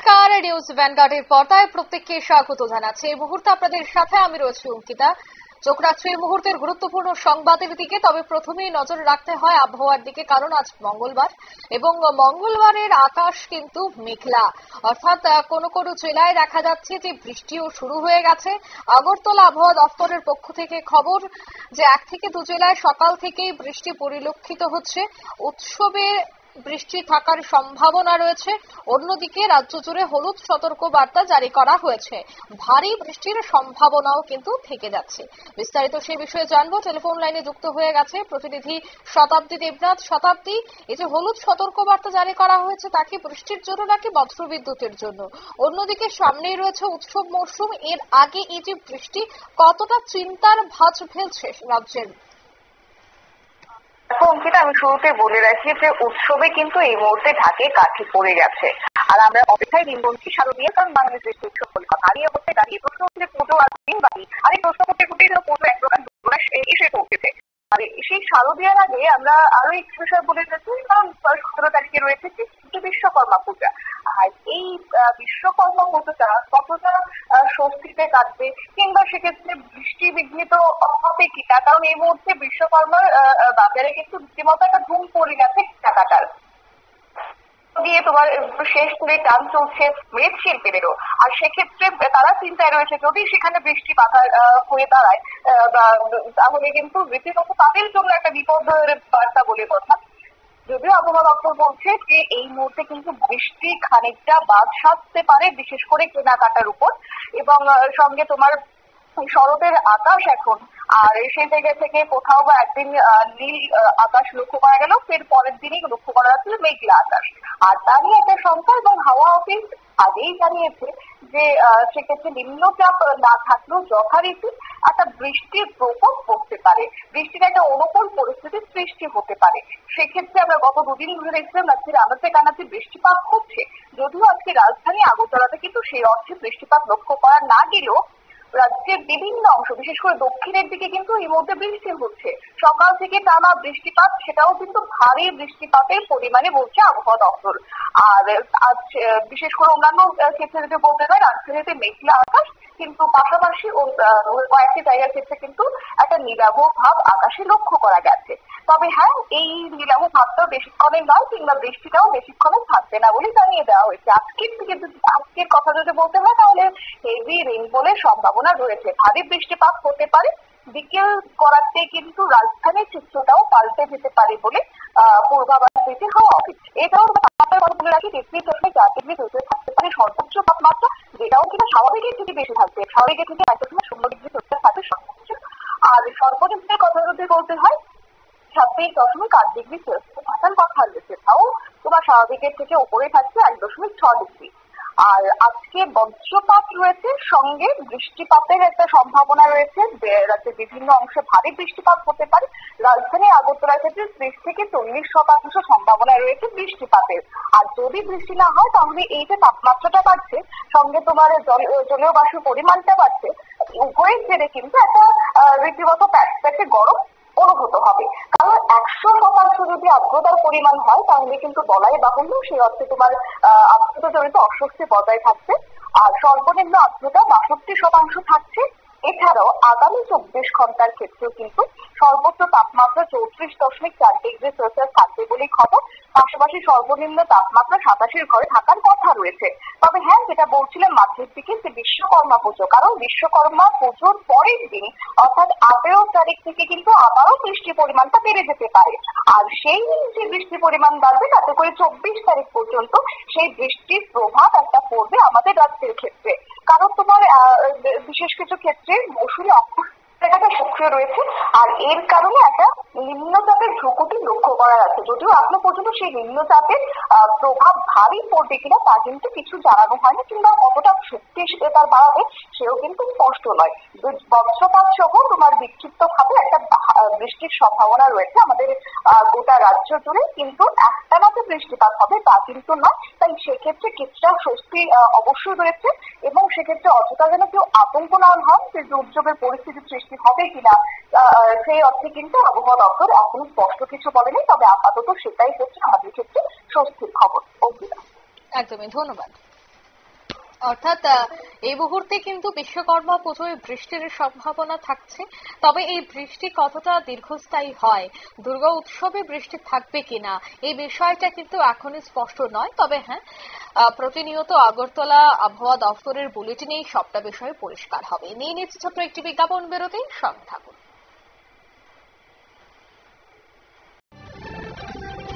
নমস্কার, নিউজ ভ্যানগার্ডের পর্দায় প্রত্যেককে স্বাগত জানাচ্ছি। এই মুহূর্তে আপনাদের সাথে আমি রয়েছি অঙ্কিতা। চোখ রাখছি এই মুহূর্তের গুরুত্বপূর্ণ সংবাদের দিকে। তবে প্রথমেই নজর রাখতে হয় আবহাওয়ার দিকে, কারণ আজ মঙ্গলবার এবং মঙ্গলবারের আকাশ কিন্তু মেঘলা, অর্থাৎ কোনো কোনো জেলায় দেখা যাচ্ছে যে বৃষ্টিও শুরু হয়ে গেছে। আগরতলা আবহাওয়া দপ্তরের পক্ষ থেকে খবর যে 1 থেকে 2 জেলায় সকাল থেকেই বৃষ্টি পরিলক্ষিত হচ্ছে। উৎসবে বৃষ্টি থাকার সম্ভাবনা রয়েছে। অন্যদিকে রাজ্য জুড়ে হলুদ সতর্ক বার্তা জারি করা হয়েছে। ভারী বৃষ্টির সম্ভাবনাও কিন্তু থেকে যাচ্ছে। বিস্তারিত সেই বিষয়ে জানবো। টেলিফোন লাইনে যুক্ত হয়ে গেছে প্রতিনিধি শতাব্দী দেবনাথ। শতাব্দী, এই যে হলুদ সতর্ক বার্তা জারি করা হয়েছে, তা কি বৃষ্টির জন্য নাকি বজ্রবিদ্যুতের জন্য? অন্যদিকে সামনেই রয়েছে উৎসব মরশুম, এর আগে এই যে বৃষ্টি কতটা চিন্তার ভাঁজ ফেলছে রাজ্যের? অঙ্কিতা, আমি শুরুতে বলে রাখি যে উৎসবে কিন্তু এই মুহূর্তে ঢাকে কাঠি পড়ে গেছে, আর আমরা অপেক্ষায় দিনবন্ধী শারদীয়া, কারণ বাংলাদেশের উৎসব বলে কথা। দাঁড়িয়ে হচ্ছে দাঁড়িয়ে প্রশ্ন হচ্ছে পুজো আর দিন বাকি, আর এই প্রশ্ন করতে করতে যেন পুজো এক প্রকার দুর্বাস এসে পৌঁছেছে। আর সেই শারদীয়ার আগে আমরা আরো একটি বিষয় বলে যাচ্ছি, কারণ 17 তারিখে রয়েছে বিশ্বকর্মা পূজা। আর এই বিশ্বকর্মা পুজোটা কতটা স্বস্তিতে কাটবে, কিংবা সেক্ষেত্রে বৃষ্টি বিঘ্নিত হবে কিনা, কারণ এই মুহূর্তে বিশ্বকর্মার বাজারে কিন্তু রীতিমতো একটা ধুম পড়ে গেছে টাকাটার দিয়ে। তোমার শেষ করে টান চলছে মৃৎশিল্পীদেরও, আর সেক্ষেত্রে তারা চিন্তায় রয়েছে যদি সেখানে বৃষ্টি বাধার হয়ে দাঁড়ায় তাহলে কিন্তু রীতিমতো তাদের জন্য একটা বিপদের বার্তা বলে কথা। যদিও আবহাওয়া দপ্তর বলছে যে এই মুহূর্তে কিন্তু বৃষ্টি খানিকটা বাদ সাধতে পারে, বিশেষ করে কেনাকাটার উপর, এবং সঙ্গে তোমার শরতের আকাশ এখন, আর সেই জায়গা থেকে কোথাও বা একদিন নীল আকাশ লক্ষ্য করা গেল, ফের পরের দিনই লক্ষ্য করা যাচ্ছিল মেঘলা আকাশ। আর তার নিয়ে একটা শঙ্কা, এবং হাওয়া অফিস আগেই জানিয়েছে যে সেক্ষেত্রে নিম্নচাপ না থাকলেও যথারীতি একটা বৃষ্টির প্রকোপ পড়তে পারে, বৃষ্টির একটা অনুকূল পরিস্থিতির সৃষ্টি হতে পারে। সেক্ষেত্রে আমরা গত 2 দিন ধরে দেখছিলাম রাজ্যের আনাচে কানাচে বৃষ্টিপাত হচ্ছে। যদিও আজকে রাজধানী আগরতলাতে কিন্তু সেই অর্থে বৃষ্টিপাত লক্ষ্য করা না গেলেও রাজ্যের বিভিন্ন অংশ, বিশেষ করে দক্ষিণের দিকে কিন্তু এই মধ্যে বৃষ্টি হচ্ছে। সকাল থেকে টানা বৃষ্টিপাত, সেটাও কিন্তু ভারী বৃষ্টিপাতের পরিমাণে বলছে আবহাওয়া দপ্তর। আর আজ বিশেষ করে অন্যান্য ক্ষেত্রে যদি বলতে হয়, রাজধানীতে মেঘলা আকাশ, কিন্তু পাশাপাশি কয়েকটি জায়গার ক্ষেত্রে কিন্তু একটা নীলাভ ভাব আকাশে লক্ষ্য করা গেছে। তবে হ্যাঁ, এই নীলাভ ভাবটাও বেশিক্ষণের নয়, কিংবা বৃষ্টিটাও বেশিক্ষণের থাকবে না বলে জানিয়ে দেওয়া হয়েছে। আজকের কথা যদি বলতে হয়, তাহলে হেভি রেইনফলের সম্ভাবনা রয়েছে, ভারী বৃষ্টিপাত হতে পারে। বিকেল করাতে কিন্তু রাজধানীর চিত্রটাও পাল্টে যেতে পারে বলে পূর্বাভাস দিতে হাওয়া অফিস। এটাও তাপমাত্রার কথা বলে রাখি, 33.4 থাকতে পারে সর্বোচ্চ তাপমাত্রা, যেটাও কিনা স্বাভাবিকের থেকে বেশি থাকবে। স্বাভাবিকের থেকে 1.0 থাকবে সর্বোচ্চ। আর সর্বনিম্নের কথা যদি বলতে হয়, 26.8 থাকার কথা রয়েছে, তাও তোমার স্বাভাবিকের থেকে উপরে থাকছে 1.6 আর আজকে বজ্রপাত রয়েছে, সঙ্গে বৃষ্টিপাতের একটা সম্ভাবনা রয়েছে। রাজ্যের বিভিন্ন অংশে ভারী বৃষ্টিপাত হতে পারে। রাজধানী আগরতলার ক্ষেত্রে 30 থেকে 40% সম্ভাবনা রয়েছে বৃষ্টিপাতের। আর যদি বৃষ্টি না হয়, তাহলে এই যে তাপমাত্রাটা বাড়ছে, সঙ্গে তোমার জলীয় বাষ্পের পরিমাণটা বাড়ছে, উভয়ের জেরে কিন্তু একটা রীতিমতো প্যাচপ্যাচে গরম অনুভূত হবে। কারণ 100% যদি আর্দ্রতার পরিমাণ হয়, তাহলে কিন্তু বলাই বাহুল্য সেই অর্থে তোমার আর্দ্রতা জনিত অস্বস্তি বজায় থাকছে। আর সর্বনিম্ন আর্দ্রতা 62% থাকছে। এছাড়াও আগামী 24 ঘন্টার ক্ষেত্রেও কিন্তু সর্বোচ্চ তাপমাত্রা 34.4 থাকবে বলেই খবর। পাশাপাশি সর্বনিম্ন তাপমাত্রা 27-এর ঘরে থাকার কথা রয়েছে। তবে হ্যাঁ, যেটা বলছিলাম মাঝের দিকে, যে বিশ্বকর্মা পুজো, কারণ বিশ্বকর্মা পুজোর পরের দিন অর্থাৎ 18 তারিখ থেকে কিন্তু আবারও বৃষ্টির পরিমাণটা বেড়ে যেতে পারে। আর সেই যে বৃষ্টির পরিমাণ বাড়বে, তাতে করে 24 তারিখ পর্যন্ত সেই বৃষ্টির প্রভাব একটা পড়বে আমাদের রাজ্যের ক্ষেত্রে। কারণ তোমার বিশেষ কিছু ক্ষেত্রে মৌসুমী জায়গাটা সক্রিয় রয়েছে, আর এর কারণে একটা নিম্নচাপের ঝুঁকুটি লক্ষ্য করা যাচ্ছে। যদিও এখনো পর্যন্ত সেই নিম্নচাপের প্রভাব ভারী পড়বে কিনা তা কিন্তু কিছু জানানো হয়নি, কিংবা কতটা শক্তি তার বাড়াবে সেও কিন্তু স্পষ্ট নয়। বজ্রপাত সহ তোমার বিক্ষিপ্ত ভাবে একটা বৃষ্টির সম্ভাবনা রয়েছে আমাদের গোটা রাজ্য জুড়ে, কিন্তু একটানাতে বৃষ্টিপাত হবে তা কিন্তু নয়। তাই সেক্ষেত্রে কিছুটা স্বস্তি অবশ্যই রয়েছে, এবং সেক্ষেত্রে অযথা যেন কেউ আতঙ্ক না হন যে দুর্যোগের পরিস্থিতি সৃষ্টি হবে কিনা, সেই অর্থে কিন্তু আবহাওয়া দপ্তর এখনো স্পষ্ট কিছু বলেনি। তবে আপাতত সেটাই হচ্ছে আমাদের ক্ষেত্রে স্বস্তির খবর। একদমই, ধন্যবাদ। অর্থাৎ এই মুহূর্তে কিন্তু বিশ্বকর্মা পুজোয় বৃষ্টির সম্ভাবনা থাকছে, তবে এই বৃষ্টি কতটা দীর্ঘস্থায়ী হয়, দুর্গা উৎসবে বৃষ্টি থাকবে কিনা এই বিষয়টা কিন্তু এখনই স্পষ্ট নয়। তবে হ্যাঁ, প্রতিনিয়ত আগরতলা আবহাওয়া দফতরের বুলেটিনেই সবটা বিষয় পরিষ্কার হবে। নিয়ে নিচ্ছে ছোট্ট একটি বিজ্ঞাপন বিরতি, সঙ্গে থাকুন।